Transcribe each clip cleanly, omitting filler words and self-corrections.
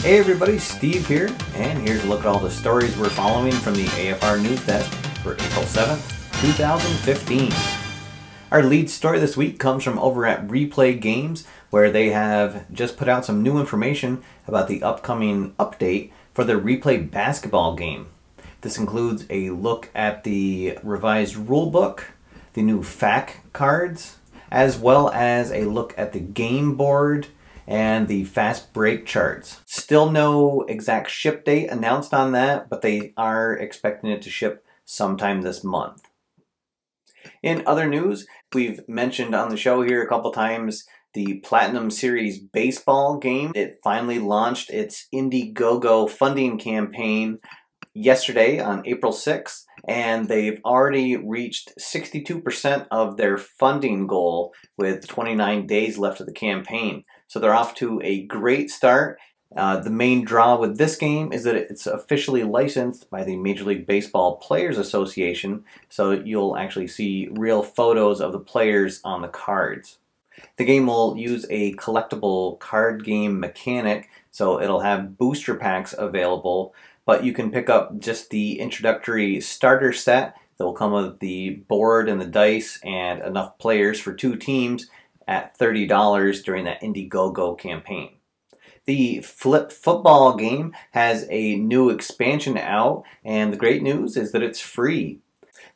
Hey everybody, Steve here, and here's a look at all the stories we're following from the AFR News Desk for April 7th, 2015. Our lead story this week comes from over at Replay Games, where they have just put out some new information about the upcoming update for their Replay basketball game. This includes a look at the revised rulebook, the new FAQ cards, as well as a look at the game board and the fast break charts. Still no exact ship date announced on that, but they are expecting it to ship sometime this month. In other news, we've mentioned on the show here a couple times the Platinum Series baseball game. It finally launched its Indiegogo funding campaign yesterday on April 6th, and they've already reached 62% of their funding goal with 29 days left of the campaign. So they're off to a great start. The main draw with this game is that it's officially licensed by the Major League Baseball Players Association, so you'll actually see real photos of the players on the cards. The game will use a collectible card game mechanic, so it'll have booster packs available, but you can pick up just the introductory starter set that will come with the board and the dice and enough players for 2 teams at $30 during that Indiegogo campaign. The Fliip Football game has a new expansion out, and the great news is that it's free.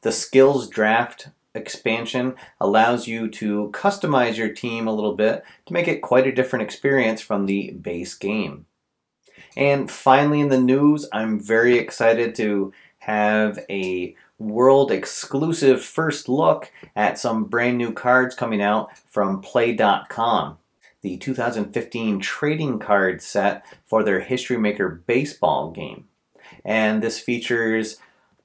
The Skills Draft expansion allows you to customize your team a little bit to make it quite a different experience from the base game. And finally in the news, I'm very excited to have a world exclusive first look at some brand new cards coming out from Play.com. The 2015 trading card set for their History Maker baseball game. And this features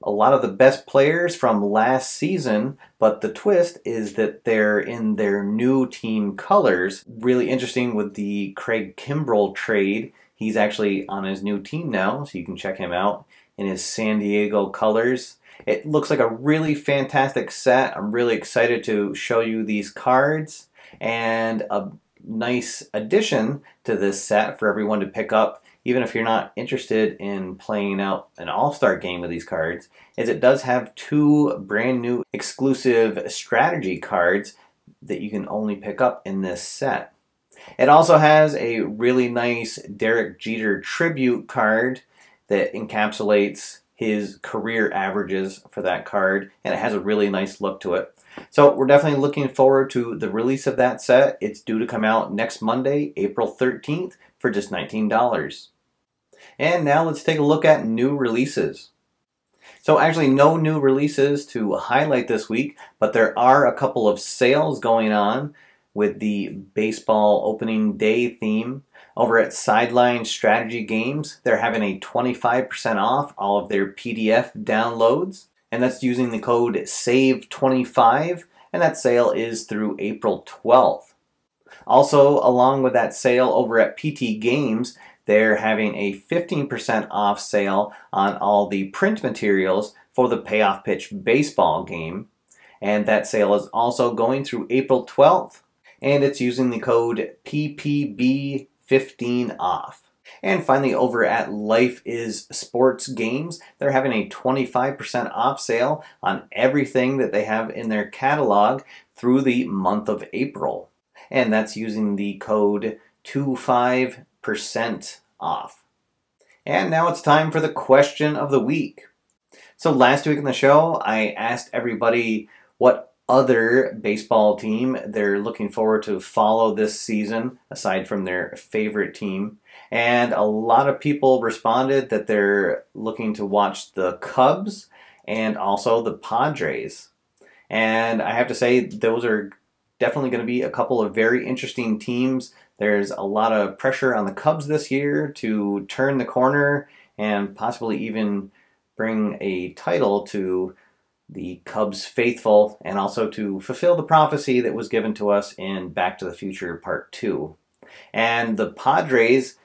a lot of the best players from last season, but the twist is that they're in their new team colors. Really interesting with the Craig Kimbrell trade. He's actually on his new team now, so you can check him out in his San Diego colors. It looks like a really fantastic set. I'm really excited to show you these cards, and a nice addition to this set for everyone to pick up, even if you're not interested in playing out an all-star game with these cards, is it does have 2 brand new exclusive strategy cards that you can only pick up in this set. It also has a really nice Derek Jeter tribute card that encapsulates his career averages for that card, and it has a really nice look to it. So we're definitely looking forward to the release of that set. It's due to come out next Monday, April 13th, for just $19. And now let's take a look at new releases. So actually no new releases to highlight this week, but there are a couple of sales going on with the baseball opening day theme. Over at Sideline Strategy Games, they're having a 25% off all of their PDF downloads, and that's using the code SAVE25, and that sale is through April 12th. Also, along with that sale over at PT Games, they're having a 15% off sale on all the print materials for the Payoff Pitch baseball game, and that sale is also going through April 12th, and it's using the code PPB15 off. And finally, over at Life is Sports Games, they're having a 25% off sale on everything that they have in their catalog through the month of April. And that's using the code 25% off. And now it's time for the question of the week. So last week in the show, I asked everybody what other baseball team they're looking forward to follow this season, aside from their favorite team. And a lot of people responded that they're looking to watch the Cubs and also the Padres. And I have to say, those are definitely going to be a couple of very interesting teams. There's a lot of pressure on the Cubs this year to turn the corner and possibly even bring a title to the Cubs faithful, and also to fulfill the prophecy that was given to us in Back to the Future Part 2. And the Padres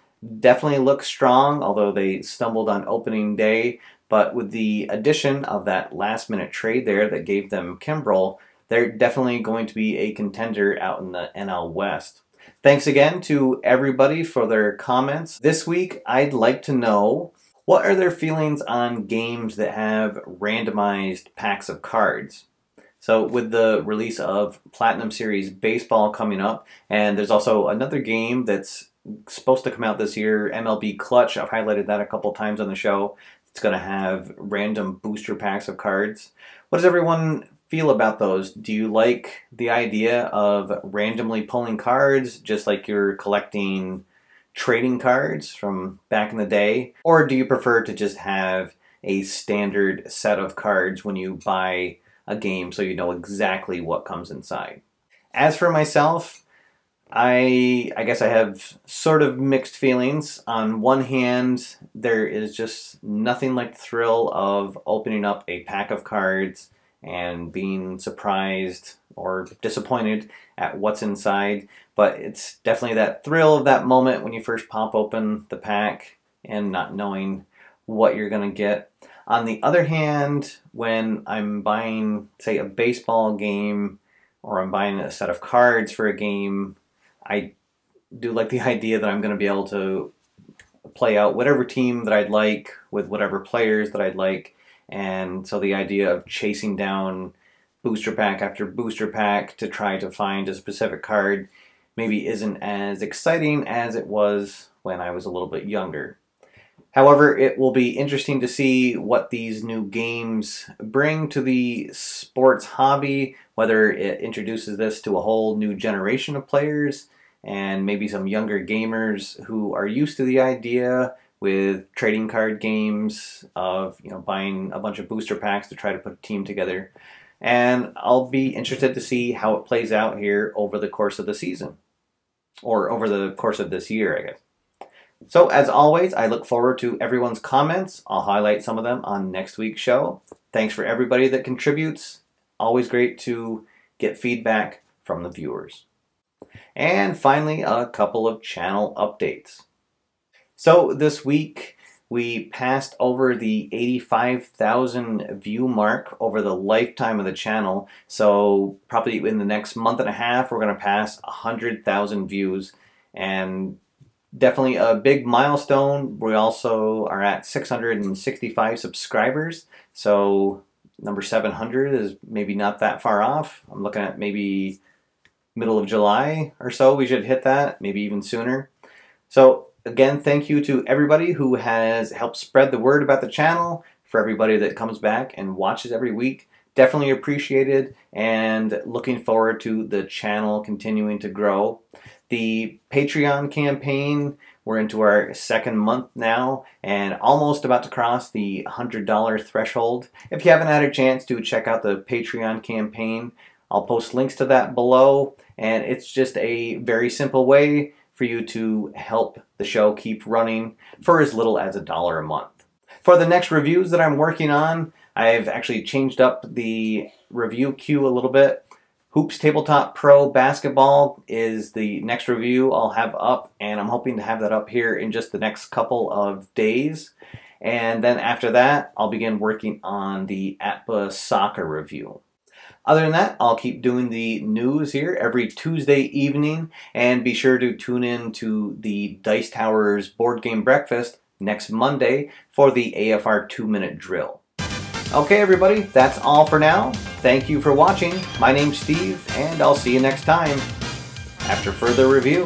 definitely look strong, although they stumbled on opening day, but with the addition of that last-minute trade there that gave them Kimbrell, they're definitely going to be a contender out in the NL West. Thanks again to everybody for their comments. This week, I'd like to know, what are their feelings on games that have randomized packs of cards? So with the release of Platinum Series Baseball coming up, and there's also another game that's supposed to come out this year, MLB Clutch. I've highlighted that a couple times on the show. It's going to have random booster packs of cards. What does everyone feel about those? Do you like the idea of randomly pulling cards, just like you're collecting trading cards from back in the day? Or do you prefer to just have a standard set of cards when you buy a game so you know exactly what comes inside? As for myself, I guess I have sort of mixed feelings. On one hand, there is just nothing like the thrill of opening up a pack of cards and being surprised or disappointed at what's inside. But it's definitely that thrill of that moment when you first pop open the pack and not knowing what you're going to get. On the other hand, when I'm buying, say, a baseball game, or I'm buying a set of cards for a game, I do like the idea that I'm going to be able to play out whatever team that I'd like with whatever players that I'd like. And so the idea of chasing down booster pack after booster pack to try to find a specific card maybe isn't as exciting as it was when I was a little bit younger. However, it will be interesting to see what these new games bring to the sports hobby, whether it introduces this to a whole new generation of players and maybe some younger gamers who are used to the idea with trading card games of, buying a bunch of booster packs to try to put a team together. And I'll be interested to see how it plays out here over the course of the season, or over the course of this year, I guess. So as always, I look forward to everyone's comments. I'll highlight some of them on next week's show. Thanks for everybody that contributes. Always great to get feedback from the viewers. And finally, a couple of channel updates. So this week, we passed over the 85,000 view mark over the lifetime of the channel. So probably in the next month and a half, we're going to pass 100,000 views. And definitely a big milestone. We also are at 665 subscribers. So number 700 is maybe not that far off. I'm looking at maybe middle of July or so we should hit that, maybe even sooner. So again, thank you to everybody who has helped spread the word about the channel, for everybody that comes back and watches every week. Definitely appreciated, and looking forward to the channel continuing to grow. The Patreon campaign, we're into our second month now and almost about to cross the $100 threshold. If you haven't had a chance to check out the Patreon campaign, I'll post links to that below, and it's just a very simple way for you to help the show keep running for as little as $1 a month. For the next reviews that I'm working on, I've actually changed up the review queue a little bit. Hoops Tabletop Pro Basketball is the next review I'll have up, and I'm hoping to have that up here in just the next couple of days. And then after that, I'll begin working on the ATBA soccer review. Other than that, I'll keep doing the news here every Tuesday evening, and be sure to tune in to the Dice Towers Board Game Breakfast next Monday for the AFR 2-minute drill. Okay everybody, that's all for now. Thank you for watching. My name's Steve, and I'll see you next time after further review.